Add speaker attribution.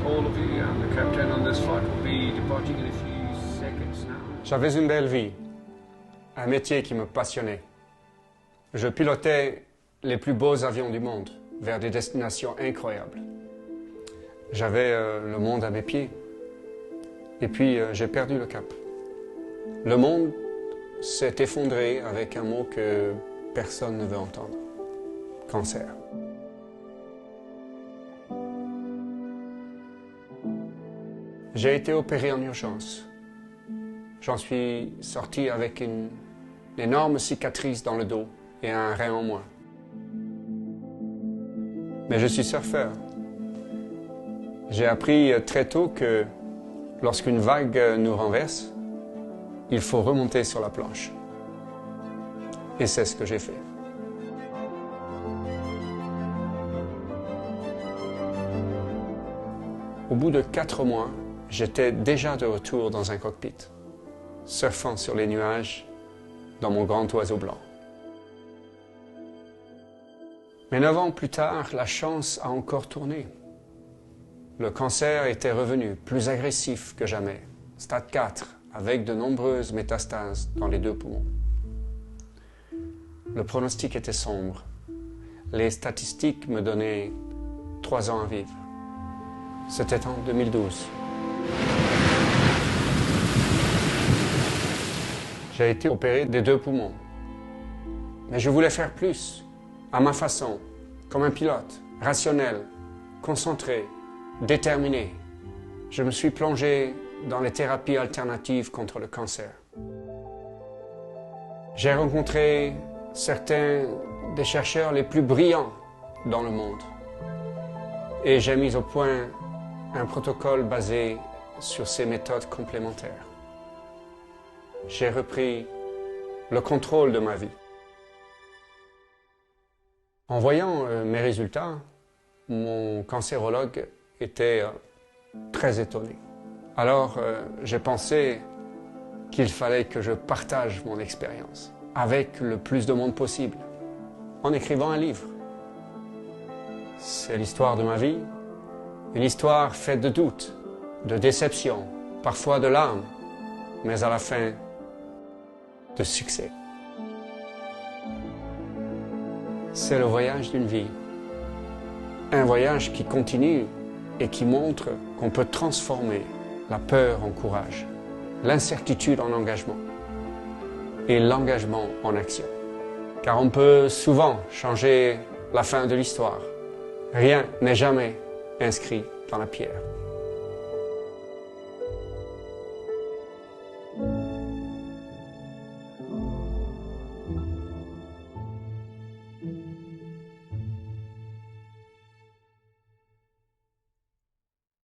Speaker 1: all of you. I'm the captain on this flight. We'll be departing in a few seconds now.
Speaker 2: J'avais une belle vie, un métier qui me passionnait. Je pilotais les plus beaux avions du monde vers des destinations incroyables. J'avais le monde à mes pieds. Et puis j'ai perdu le cap. Le monde s'est effondré avec un mot que personne ne veut entendre. Cancer. J'ai été opéré en urgence. J'en suis sorti avec une énorme cicatrice dans le dos et un rein en moins. Mais je suis surfeur. J'ai appris très tôt que lorsqu'une vague nous renverse, il faut remonter sur la planche. Et c'est ce que j'ai fait. Au bout de 4 mois, j'étais déjà de retour dans un cockpit, surfant sur les nuages dans mon grand oiseau blanc. Mais 9 ans plus tard, la chance a encore tourné. Le cancer était revenu, plus agressif que jamais, stade 4, avec de nombreuses métastases dans les 2 poumons. Le pronostic était sombre. Les statistiques me donnaient 3 ans à vivre. C'était en 2012. J'ai été opéré des 2 poumons. Mais je voulais faire plus, à ma façon, comme un pilote, rationnel, concentré, déterminé. Je me suis plongé dans les thérapies alternatives contre le cancer. J'ai rencontré certains des chercheurs les plus brillants dans le monde. Et j'ai mis au point un protocole basé sur ces méthodes complémentaires. J'ai repris le contrôle de ma vie. En voyant mes résultats, mon cancérologue était très étonné. Alors j'ai pensé qu'il fallait que je partage mon expérience avec le plus de monde possible, en écrivant un livre. C'est l'histoire de ma vie, une histoire faite de doutes, de déceptions, parfois de larmes, mais à la fin, de succès. C'est le voyage d'une vie, un voyage qui continue et qui montre qu'on peut transformer la peur en courage, l'incertitude en engagement et l'engagement en action. Car on peut souvent changer la fin de l'histoire. Rien n'est jamais inscrit dans la pierre.